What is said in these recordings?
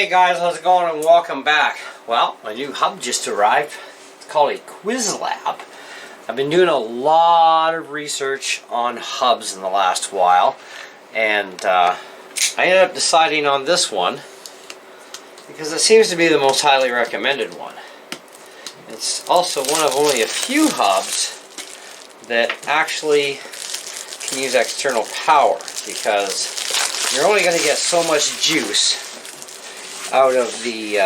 Hey guys, how's it going and welcome back. Well, my new hub just arrived. It's called a Qwiizlab. I've been doing a lot of research on hubs in the last while, and I ended up deciding on this one because it seems to be the most highly recommended one. It's also one of only a few hubs that actually can use external power, because you're only going to get so much juice out of the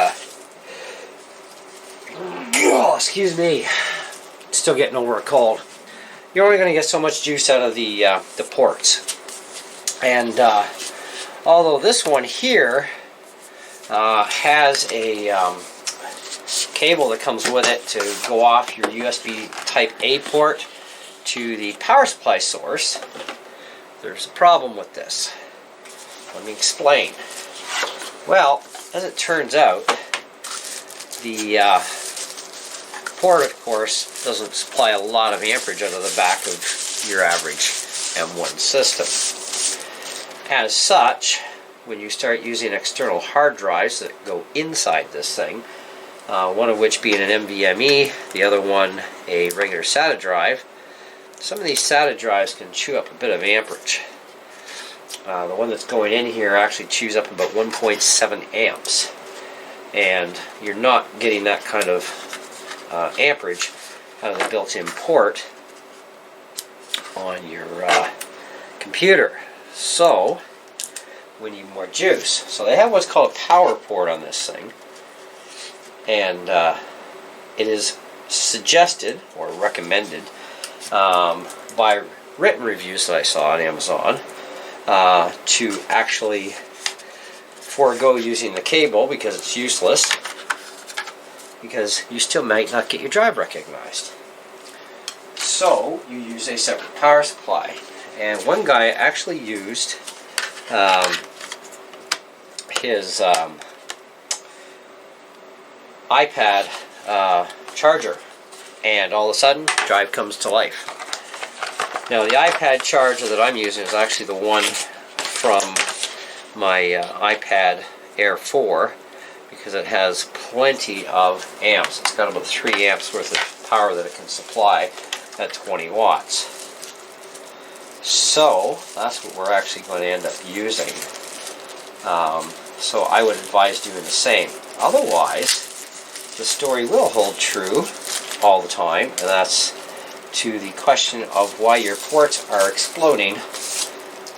excuse me, still getting over a cold. You're only going to get so much juice out of the ports, and although this one here has a cable that comes with it to go off your USB type A port to the power supply source, there's a problem with this. Let me explain. Well, as it turns out, the port, of course, doesn't supply a lot of amperage out of the back of your average M1 system. As such, when you start using external hard drives that go inside this thing, one of which being an NVMe, the other one a regular SATA drive, some of these SATA drives can chew up a bit of amperage. The one that's going in here actually chews up about 1.7 amps, and you're not getting that kind of amperage out of the built-in port on your computer. So we need more juice. So they have what's called a power port on this thing, and it is suggested or recommended by written reviews that I saw on Amazon to actually forego using the cable because it's useless, because you still might not get your drive recognized. So you use a separate power supply. And one guy actually used his iPad charger, and all of a sudden, drive comes to life. Now, the iPad charger that I'm using is actually the one from my iPad Air 4, because it has plenty of amps. It's got about 3 amps worth of power that it can supply at 20 watts. So that's what we're actually going to end up using. So I would advise doing the same. Otherwise, the story will hold true all the time, and that's to the question of why your ports are exploding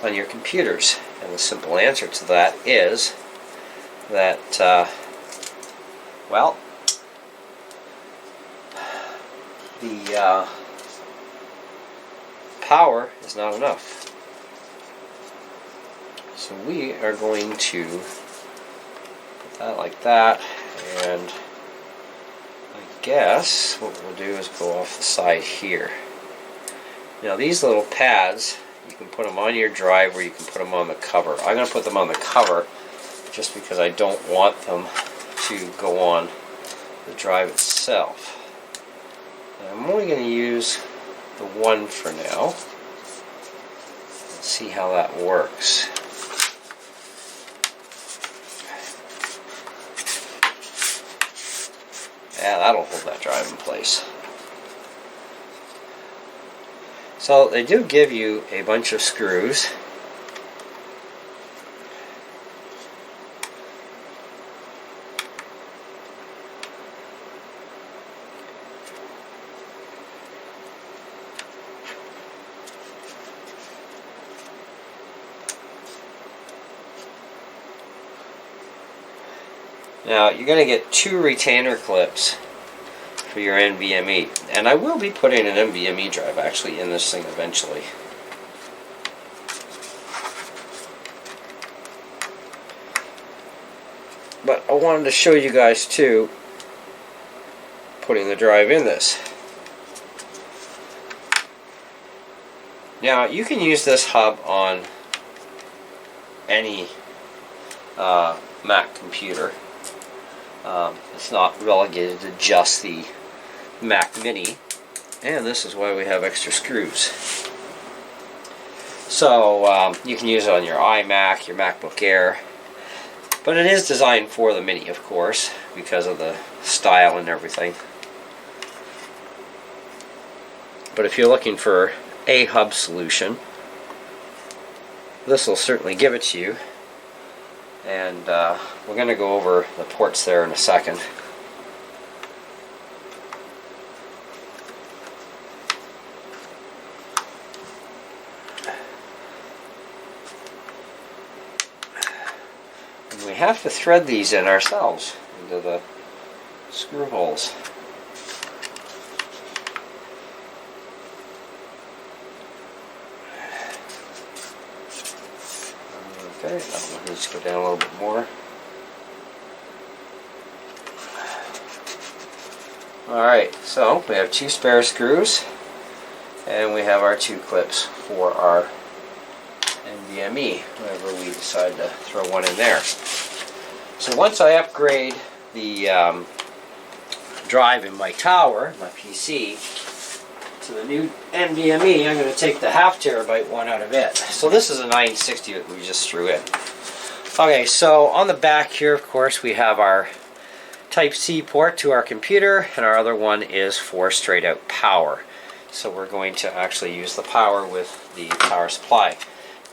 on your computers. And the simple answer to that is that, well, the power is not enough. So we are going to put that like that, and I guess what we'll do is go off the side here. Now these little pads, you can put them on your drive or you can put them on the cover. I'm going to put them on the cover just because I don't want them to go on the drive itself. And I'm only going to use the one for now. Let's see how that works. Yeah, that'll hold that drive in place. So they do give you a bunch of screws. Now you're going to get 2 retainer clips for your NVMe, and I will be putting an NVMe drive actually in this thing eventually. But I wanted to show you guys too putting the drive in this. Now you can use this hub on any Mac computer. It's not relegated to just the Mac Mini, and this is why we have extra screws. So you can use it on your iMac, your MacBook Air, But it is designed for the Mini, of course, because of the style and everything. But if you're looking for a hub solution, this will certainly give it to you. And we're going to go over the ports there in a second. And we have to thread these in ourselves into the screw holes. Okay, that one needs to go down a little bit more. Alright, so we have 2 spare screws, and we have our 2 clips for our NVMe, whenever we decide to throw one in there. So once I upgrade the drive in my tower, my PC, to the new NVMe, I'm going to take the 1/2 terabyte one out of it. So this is a 960 that we just threw in. Okay, so on the back here, of course, we have our Type-C port to our computer, and our other one is for straight-out power. So we're going to actually use the power with the power supply.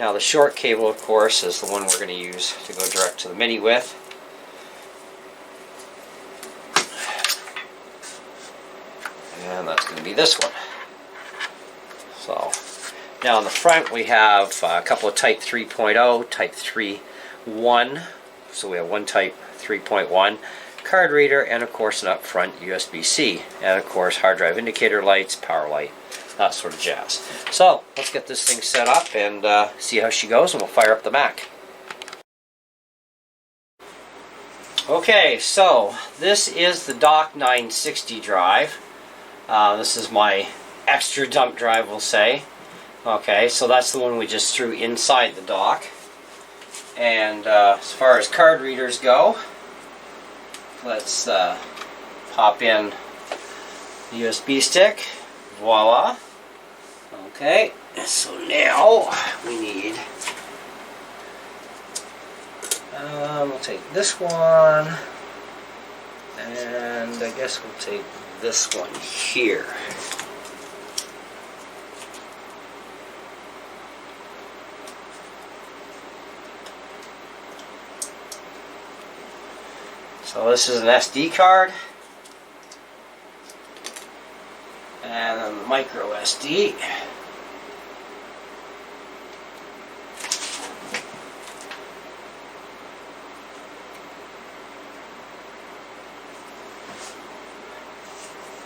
Now the short cable, of course, is the one we're going to use to go direct to the Mini with. And that's going to be this one. So now on the front we have a couple of Type 3.0, Type 3.1, so we have one Type 3.1 card reader, and of course an up front USB-C, and of course hard drive indicator lights, power light, that sort of jazz. So let's get this thing set up and see how she goes, and we'll fire up the Mac. Okay, so this is the Dock 960 drive. This is my extra dump drive, we'll say. Okay, so that's the one we just threw inside the dock. And as far as card readers go, let's pop in the USB stick. Voila. Okay, so now we need, we'll take this one, and I guess we'll take this one here. So this is an SD card, and then the micro SD.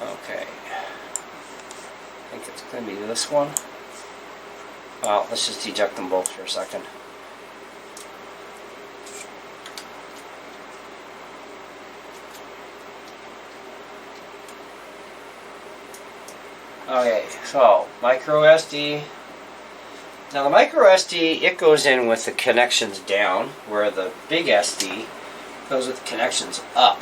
Okay, I think it's going to be this one. Well, let's just eject them both for a second. Okay, so micro SD. Now the micro SD, it goes in with the connections down, where the big SD goes with the connections up.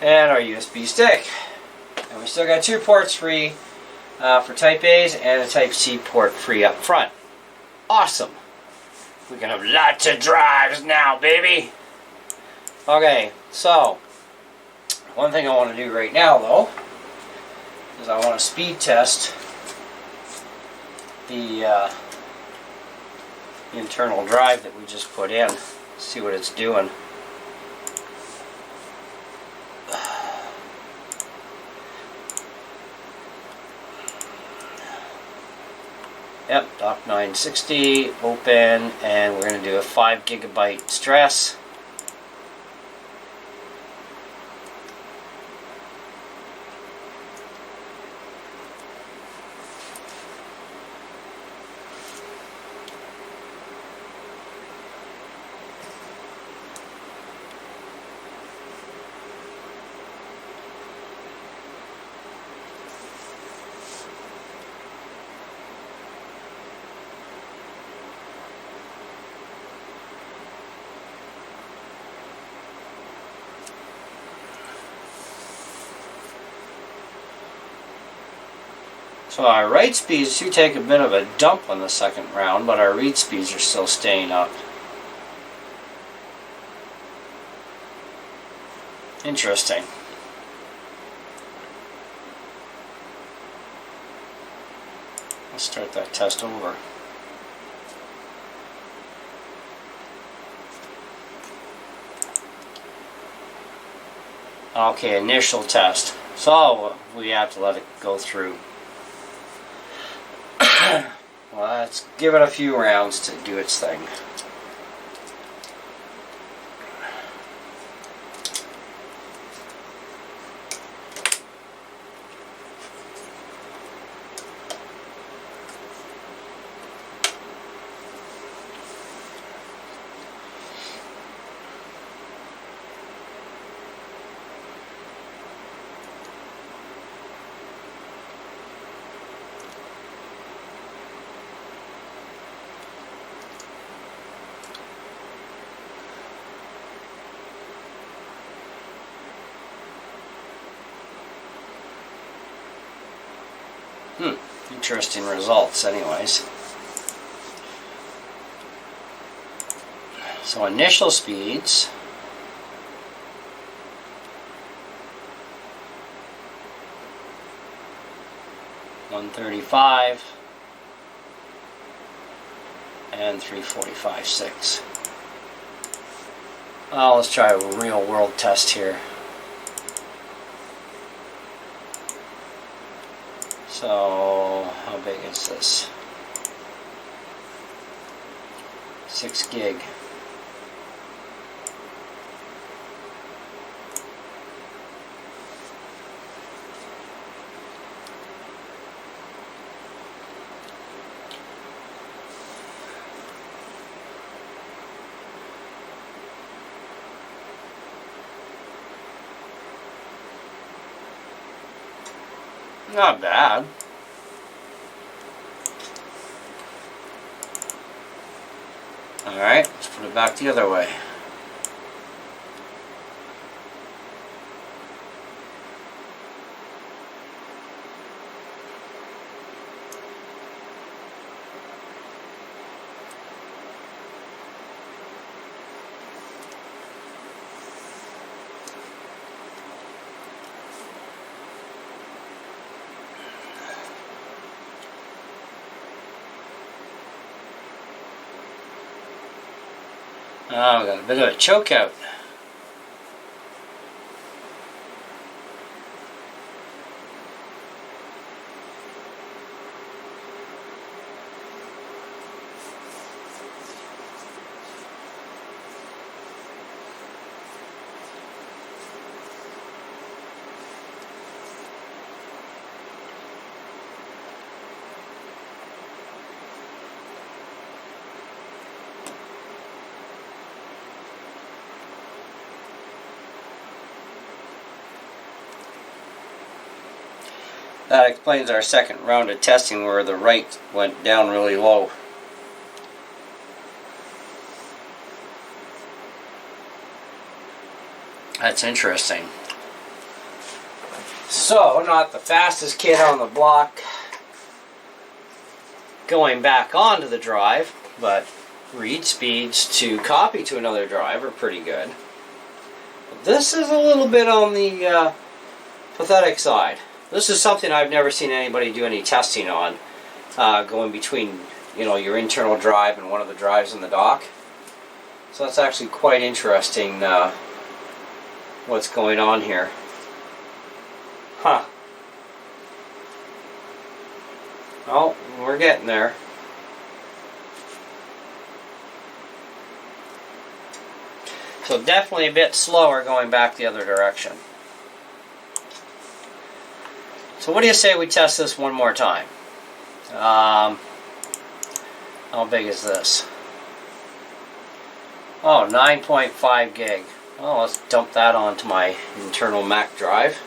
And our USB stick. And we still got 2 ports free for Type A's and a Type-C port free up front. Awesome! We can have lots of drives now, baby! Okay, so one thing I want to do right now, though, is I want to speed test the internal drive that we just put in. See what it's doing. Yep, Dock 960, open, and we're going to do a 5 gigabyte stress. So our write speeds do take a bit of a dump on the second round, but our read speeds are still staying up. Interesting. Let's start that test over. Okay, initial test. So we have to let it go through. Well, let's give it a few rounds to do its thing. Interesting results anyways. So initial speeds. .135 and 345.6. Well, let's try a real world test here. So, how big is this? 6 gig. Not bad. Alright, let's put it back the other way. Oh, we got a bit of a choke out. That explains our second round of testing where the write went down really low. That's interesting. So, not the fastest kid on the block going back onto the drive, but read speeds to copy to another drive are pretty good. But this is a little bit on the pathetic side. This is something I've never seen anybody do any testing on, going between, your internal drive and one of the drives in the dock. So that's actually quite interesting, what's going on here. Huh. Well, we're getting there. So definitely a bit slower going back the other direction. So what do you say we test this one more time? How big is this? Oh, 9.5 gig. Oh, let's dump that onto my internal Mac drive.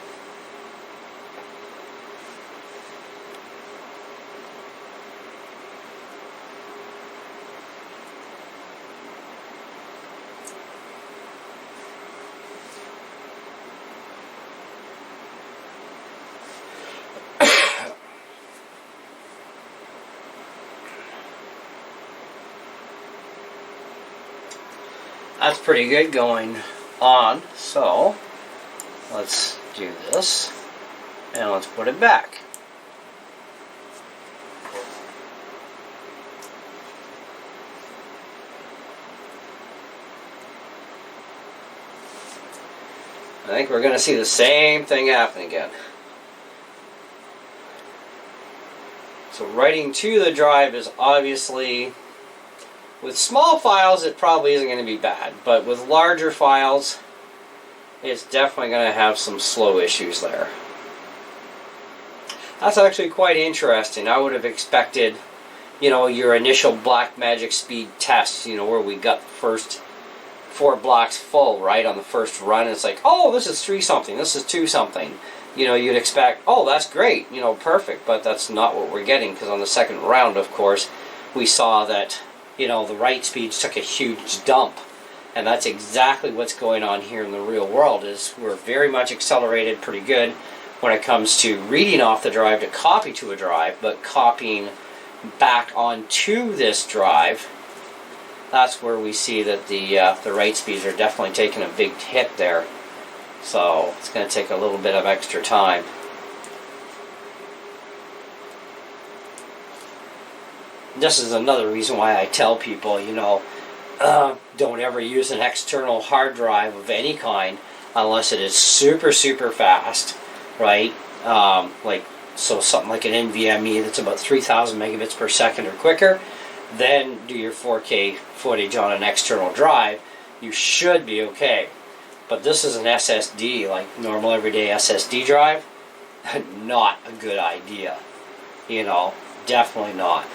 That's pretty good going on. So let's do this and let's put it back. I think we're going to see the same thing happen again. So writing to the drive is obviously, with small files it probably isn't going to be bad, but with larger files it's definitely going to have some slow issues there. That's actually quite interesting. I would have expected, you know, your initial Blackmagic speed test, you know, where we got the first 4 blocks full, right, on the first run. It's like, oh, this is 3 something, this is 2 something. You know, you'd expect, oh, that's great, you know, perfect, but that's not what we're getting, because on the second round, of course, we saw that, you know, the write speeds took a huge dump. And that's exactly what's going on here in the real world, is we're very much accelerated pretty good when it comes to reading off the drive to copy to a drive, but copying back onto this drive, that's where we see that the write speeds are definitely taking a big hit there. So it's going to take a little bit of extra time. This is another reason why I tell people, you know, don't ever use an external hard drive of any kind unless it is super fast, right? So something like an NVMe that's about 3,000 megabits per second or quicker, then do your 4K footage on an external drive. You should be okay. But this is an SSD, like normal everyday SSD drive. Not a good idea. You know, definitely not.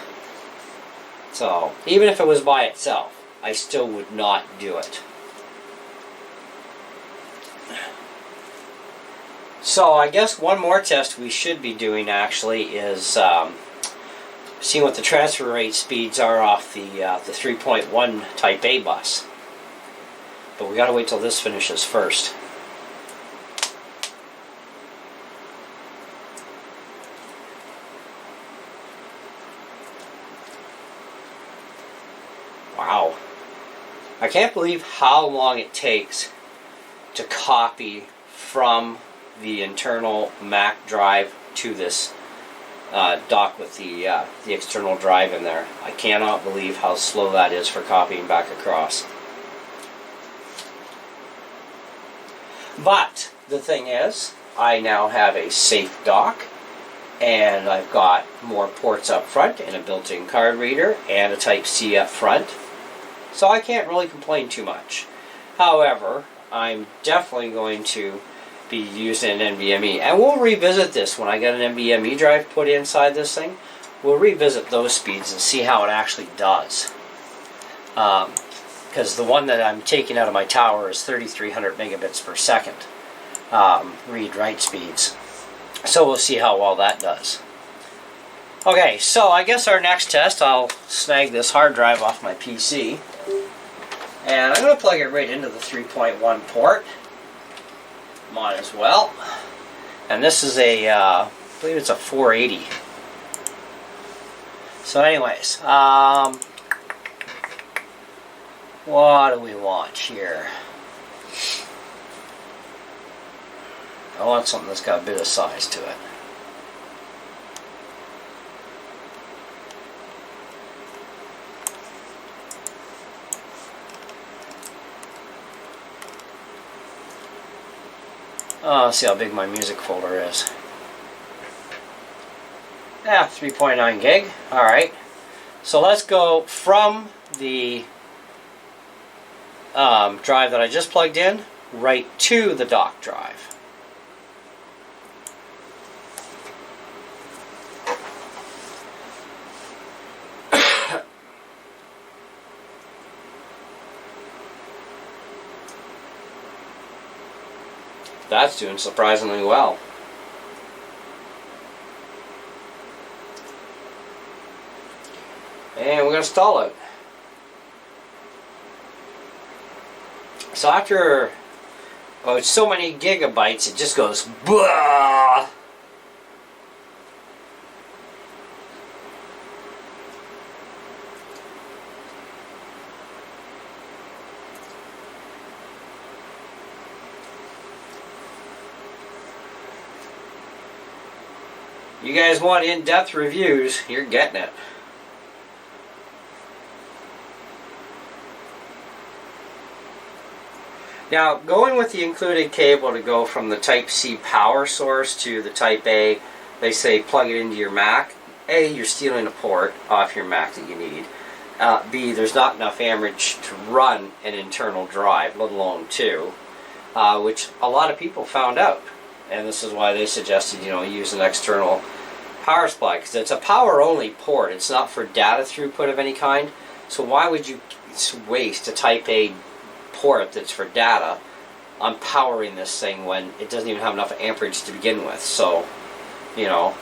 So, even if it was by itself, I still would not do it. So, I guess one more test we should be doing actually is seeing what the transfer rate speeds are off the 3.1 Type A bus. But we gotta wait till this finishes first. Wow. I can't believe how long it takes to copy from the internal Mac drive to this dock with the external drive in there. I cannot believe how slow that is for copying back across. But the thing is, I now have a safe dock, and I've got more ports up front and a built-in card reader and a Type-C up front. So I can't really complain too much. However, I'm definitely going to be using an NVMe. And we'll revisit this when I get an NVMe drive put inside this thing. We'll revisit those speeds and see how it actually does. Because the one that I'm taking out of my tower is 3,300 megabits per second read-write speeds. So we'll see how well that does. Okay, so I guess our next test, I'll snag this hard drive off my PC. And I'm going to plug it right into the 3.1 port. Might as well. And this is a, I believe it's a 480. So anyways, what do we want here? I want something that's got a bit of size to it. Let's see how big my music folder is. Yeah, 3.9 gig. Alright. So let's go from the drive that I just plugged in right to the dock drive. That's doing surprisingly well. And we're going to stall it. So after so many gigabytes, it just goes blah. You guys want in-depth reviews, you're getting it. Now, going with the included cable to go from the Type-C power source to the Type-A, they say plug it into your Mac. A, you're stealing a port off your Mac that you need. B, there's not enough amperage to run an internal drive, let alone two, which a lot of people found out. And this is why they suggested, use an external power supply, because it's a power-only port. It's not for data throughput of any kind. So why would you waste a Type-A port that's for data on powering this thing when it doesn't even have enough amperage to begin with? So,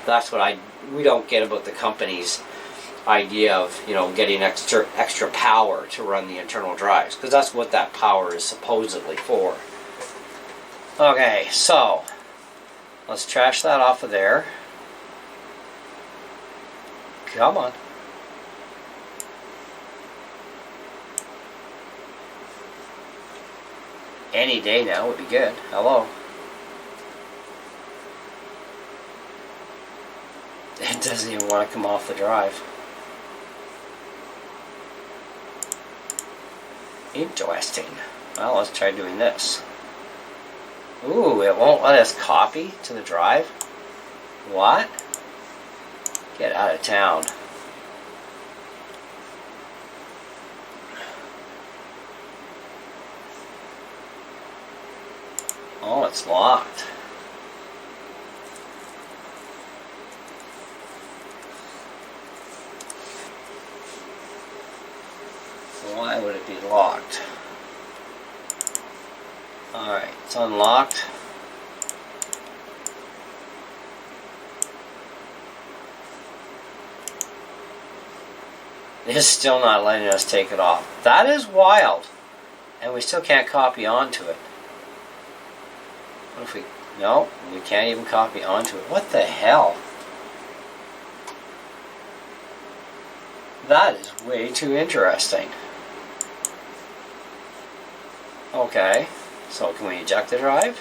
that's what we don't get about the company's idea of, getting extra power to run the internal drives, because that's what that power is supposedly for. Okay, so let's trash that off of there. Come on. Any day now would be good. Hello. It doesn't even want to come off the drive. Interesting. Well, let's try doing this. Ooh, it won't let us copy to the drive? What? Get out of town. Oh, it's locked. Why would it be locked? Alright, it's unlocked. It is still not letting us take it off. That is wild. And we still can't copy onto it. What if we... No, we can't even copy onto it. What the hell? That is way too interesting. Okay, so can we eject the drive?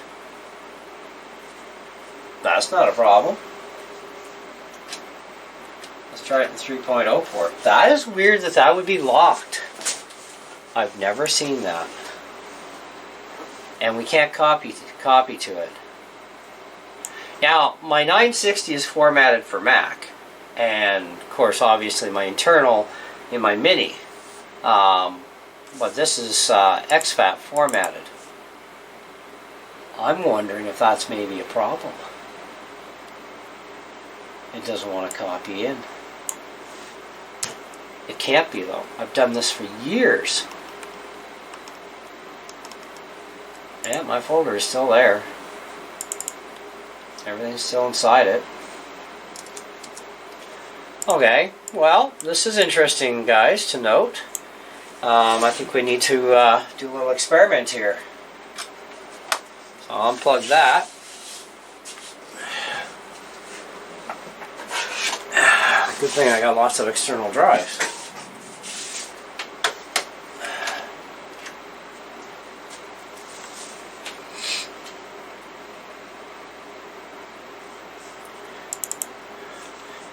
That's not a problem. Let's try it in 3.0 port. That is weird that would be locked. I've never seen that. And we can't copy to it. Now, my 960 is formatted for Mac. And, of course, obviously my internal in my Mini. But this is exFAT formatted. I'm wondering if that's maybe a problem. It doesn't want to copy in. It can't be, though. I've done this for years. Yeah, my folder is still there. Everything's still inside it. Okay, well, this is interesting, guys, to note. I think we need to do a little experiment here. So I'll unplug that. Good thing I got lots of external drives.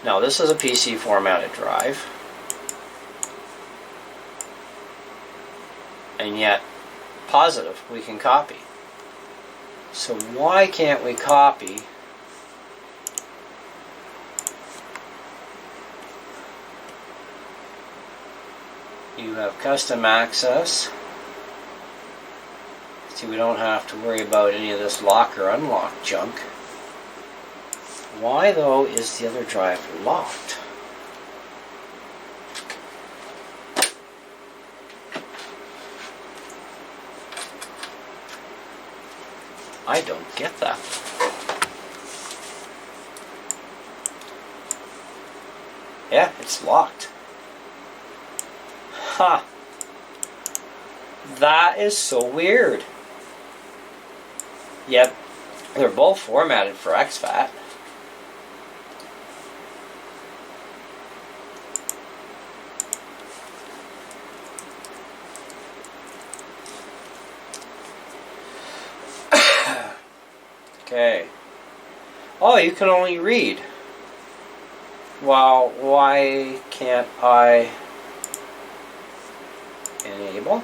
Now this is a PC formatted drive. And yet, positive, we can copy. So why can't we copy you have custom access. See, we don't have to worry about any of this lock or unlock junk. Why, though, is the other drive locked? I don't get that. Yeah, it's locked. Huh. That is so weird. Yep, they're both formatted for exFAT. Okay. Oh, you can only read. Well, why can't I enable?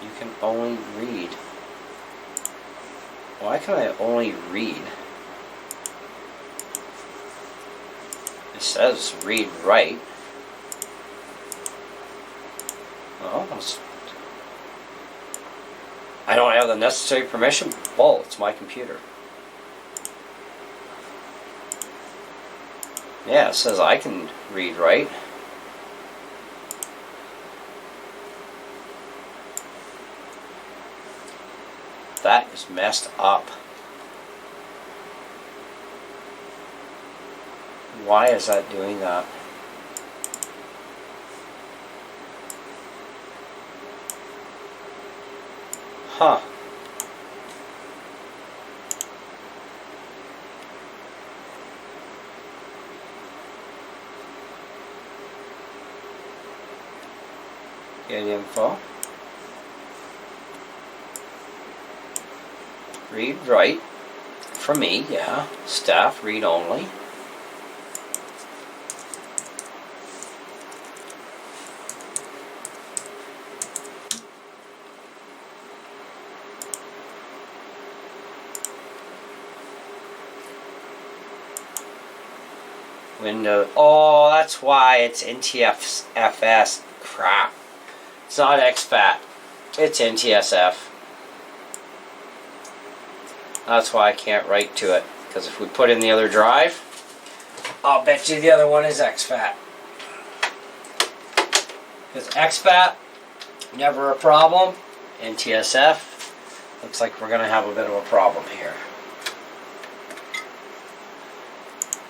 You can only read. Why can I only read? It says read write. Oh, I don't have the necessary permission? Oh, it's my computer. Yeah, it says I can read write. That is messed up. Why is that doing that? Huh. Get info. Read write. For me, yeah. Staff read only. Windows. Oh, that's why it's NTFS. Crap. It's not exFAT. It's NTSF. That's why I can't write to it. Because if we put in the other drive, I'll bet you the other one is exFAT. Because exFAT, never a problem. NTSF, looks like we're going to have a bit of a problem here.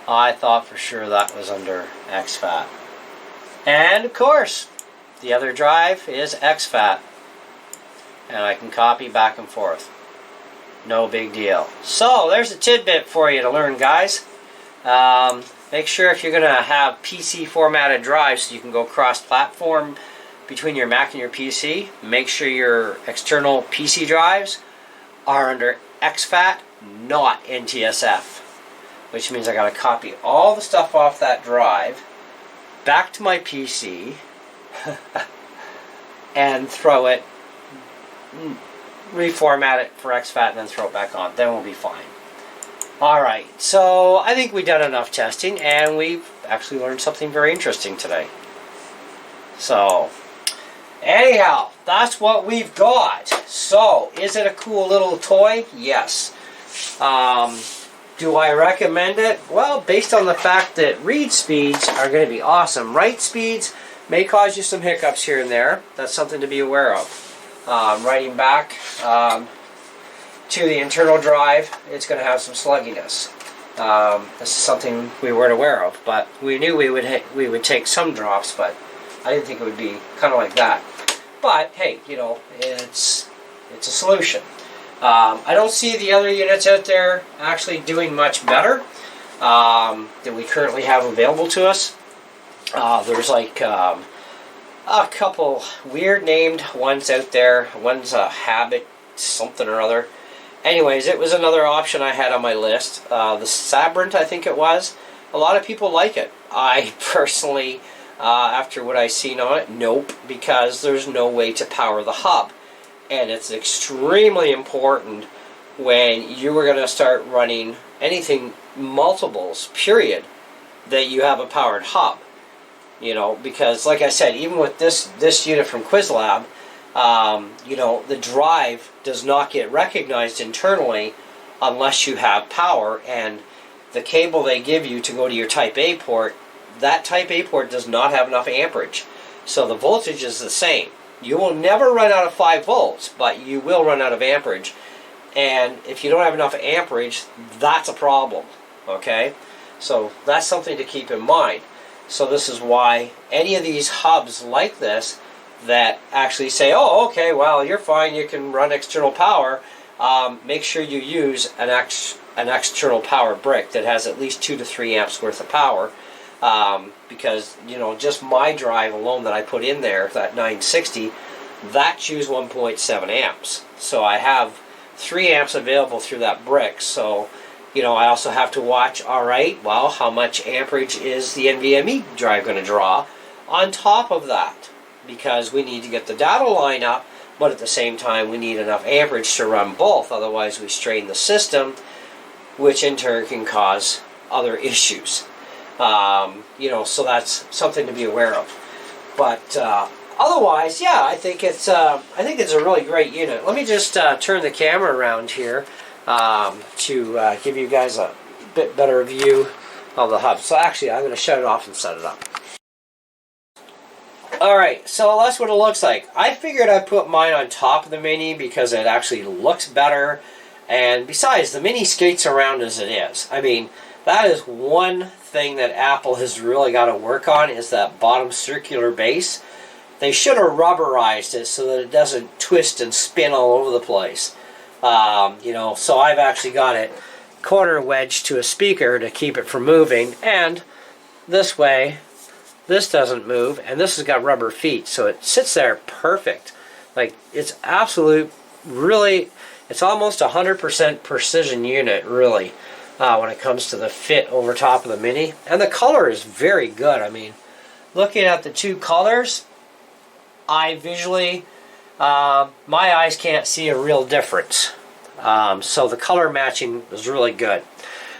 I thought for sure that was under exFAT. And of course, the other drive is exFAT. And I can copy back and forth. No big deal. So, there's a tidbit for you to learn, guys. Make sure if you're going to have PC formatted drives so you can go cross-platform between your Mac and your PC, make sure your external PC drives are under exFAT, not NTSF. Which means I got to copy all the stuff off that drive back to my PC and throw it, reformat it for exFAT, and then throw it back on. Then we'll be fine. Alright, so I think we've done enough testing, and we've actually learned something very interesting today. So, anyhow, that's what we've got. So, is it a cool little toy? Yes. Do I recommend it? Well, based on the fact that read speeds are going to be awesome. Write speeds may cause you some hiccups here and there. That's something to be aware of. Writing back to the internal drive, it's going to have some slugginess. This is something we weren't aware of, but we knew we would take some drops, but I didn't think it would be kind of like that. But hey, you know, it's a solution. I don't see the other units out there actually doing much better that we currently have available to us. There's like a couple weird named ones out there. One's a Habit something or other. Anyways, it was another option I had on my list. The Sabrent, I think it was. A lot of people like it. I personally, after what I've seen on it, nope, because there's no way to power the hub. And it's extremely important when you are going to start running anything multiples, period, that you have a powered hub. You know, because like I said, even with this unit from Qwiizlab, you know, the drive does not get recognized internally unless you have power, and the cable they give you to go to your Type A port, that Type A port does not have enough amperage. So the voltage is the same. You will never run out of 5 volts, but you will run out of amperage. And if you don't have enough amperage, that's a problem. Okay? So that's something to keep in mind. So this is why any of these hubs like this that actually say, oh, okay, well, you're fine, you can run external power, make sure you use an external power brick that has at least 2 to 3 amps worth of power. Because, you know, just my drive alone that I put in there, that 960, that chews 1.7 amps. So I have 3 amps available through that brick. So I also have to watch, all right, well, how much amperage is the NVMe drive going to draw on top of that? Because we need to get the data line up, but at the same time we need enough amperage to run both, otherwise we strain the system, which in turn can cause other issues. So that's something to be aware of. But otherwise, yeah, I think it's a really great unit. Let me just turn the camera around here to give you guys a bit better view of the hub. So actually, I'm going to shut it off and set it up. Alright, so that's what it looks like. I figured I'd put mine on top of the Mini because it actually looks better. And besides, the Mini skates around as it is. I mean, that is one thing that Apple has really got to work on, is that bottom circular base. They should have rubberized it so that it doesn't twist and spin all over the place. So I've actually got it corner wedged to a speaker to keep it from moving. And this way, this doesn't move, and this has got rubber feet, so it sits there perfect. Like, it's really, it's almost 100% precision unit, really, when it comes to the fit over top of the Mini. And the color is very good. I mean, looking at the two colors, I visually, my eyes can't see a real difference. So the color matching is really good.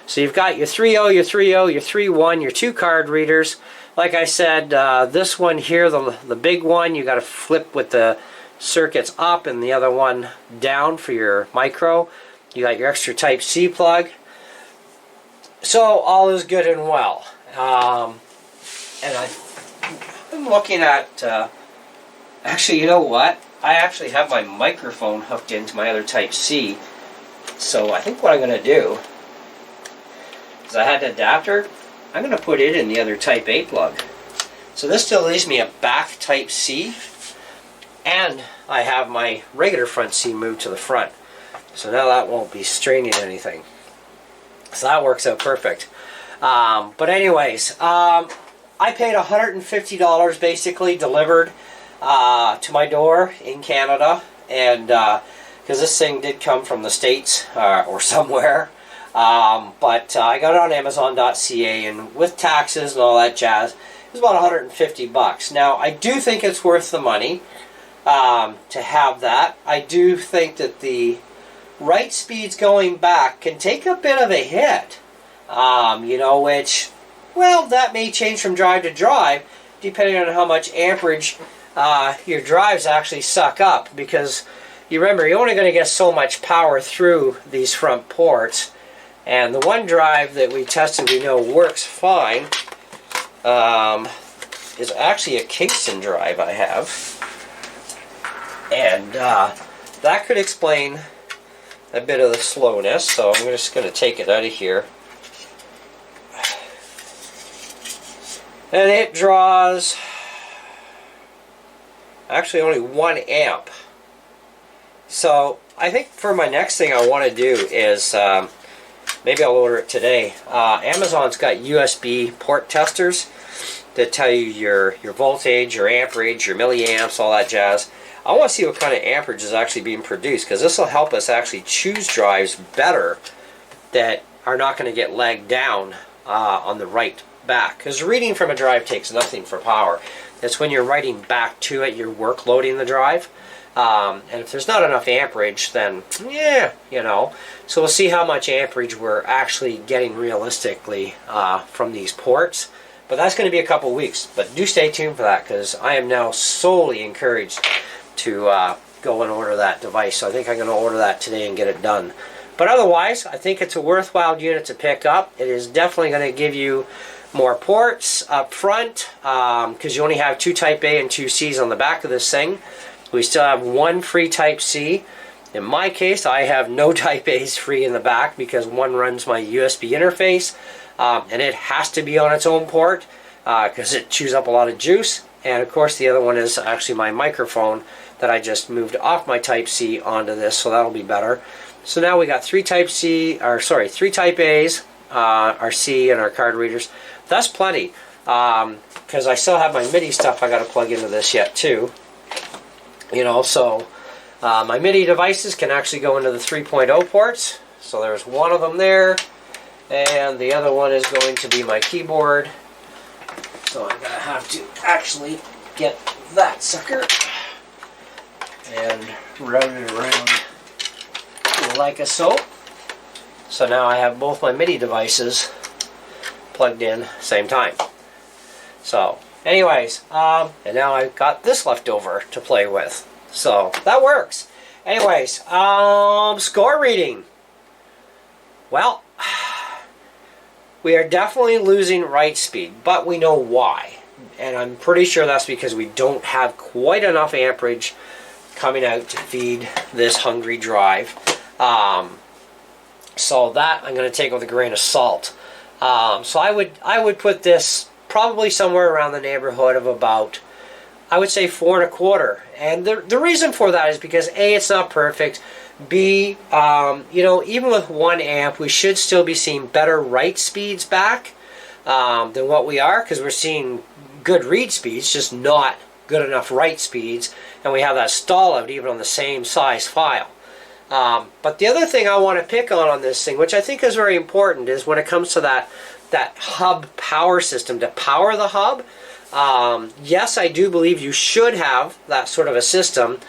So you've got your 3.0, your 3.0, your 3.1, your two card readers. Like I said, this one here, the big one, you got to flip with the circuits up and the other one down for your micro. You got your extra Type-C plug. So all is good and well. And I'm looking at, actually, you know what? I actually have my microphone hooked into my other Type-C. So I think what I'm going to do is, I had an adapter, I'm going to put it in the other Type-A plug. So this still leaves me a back Type-C, and I have my regular front C moved to the front. So now that won't be straining anything. So that works out perfect. But anyways, I paid $150 basically delivered to my door in Canada, and because this thing did come from the States or somewhere. But I got it on Amazon.ca, and with taxes and all that jazz, it was about 150 bucks. Now, I do think it's worth the money to have that. I do think that the write speeds going back can take a bit of a hit, which, well, that may change from drive to drive, depending on how much amperage your drives actually suck up, because you remember, you're only going to get so much power through these front ports. And the one drive that we tested, we know works fine, is actually a Kingston drive I have. And that could explain a bit of the slowness, so I'm just going to take it out of here. And it draws actually only 1 amp. So I think for my next thing I want to do is, maybe I'll order it today. Amazon's got USB port testers that tell you your voltage, your amperage, your milliamps, all that jazz. I want to see what kind of amperage is actually being produced, because this will help us actually choose drives better that are not going to get lagged down on the write back. Because reading from a drive takes nothing for power. It's when you're writing back to it, you're work loading the drive. And if there's not enough amperage, then, yeah, So we'll see how much amperage we're actually getting realistically from these ports. But that's going to be a couple weeks. But do stay tuned for that, because I am now solely encouraged to go and order that device. So I think I'm going to order that today and get it done. But otherwise, I think it's a worthwhile unit to pick up. It is definitely going to give you more ports up front, because you only have 2 Type-A and 2 Cs on the back of this thing. We still have 1 free Type-C. In my case, I have no Type-A's free in the back, because one runs my USB interface, and it has to be on its own port because it chews up a lot of juice. And of course, the other one is actually my microphone that I just moved off my Type-C onto this, so that'll be better. So now we got 3 Type-A's, our C, and our card readers. That's plenty, because I still have my MIDI stuff I got to plug into this yet too. So my MIDI devices can actually go into the 3.0 ports. So there's one of them there, And the other one is going to be my keyboard. So I'm going to have to actually get that sucker and route it around like a so. So now I have both my MIDI devices plugged in same time. So anyways, and now I've got this left over to play with. So that works. Anyways, score reading. Well, we are definitely losing write speed, but we know why. And I'm pretty sure that's because we don't have quite enough amperage coming out to feed this hungry drive. So that I'm going to take with a grain of salt. So I would put this probably somewhere around the neighborhood of about, I would say 4 1/4. And the reason for that is because A, it's not perfect. B, you know, even with 1 amp, we should still be seeing better write speeds back than what we are, because we're seeing good read speeds, just not good enough write speeds, and we have that stall out even on the same size file. But the other thing I want to pick on this thing, which I think is very important, is when it comes to that hub power system, to power the hub. Yes, I do believe you should have that sort of a system,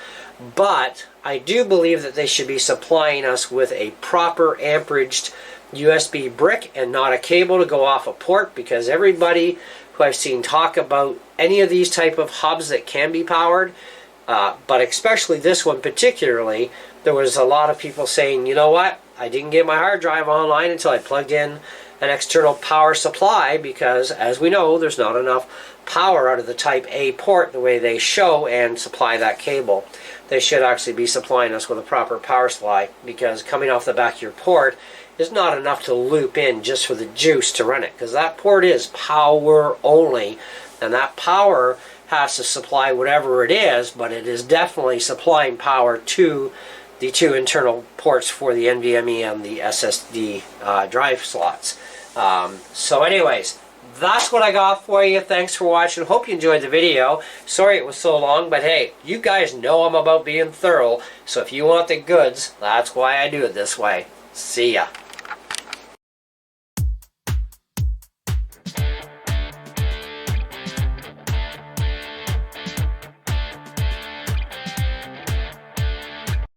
but I do believe that they should be supplying us with a proper amperaged USB brick and not a cable to go off a port, because everybody who I've seen talk about any of these type of hubs that can be powered, but especially this one particularly, there was a lot of people saying, you know what, I didn't get my hard drive online until I plugged in an external power supply, because as we know, there's not enough power out of the type A port the way they show and supply that cable. They should actually be supplying us with a proper power supply, because coming off the back of your port is not enough to loop in just for the juice to run it, because that port is power only, and that power has to supply whatever it is, but it is definitely supplying power to the 2 internal ports for the NVMe and the SSD drive slots. So anyways, that's what I got for you. Thanks for watching. Hope you enjoyed the video. Sorry it was so long, but hey, you guys know I'm about being thorough, so if you want the goods, that's why I do it this way. See ya.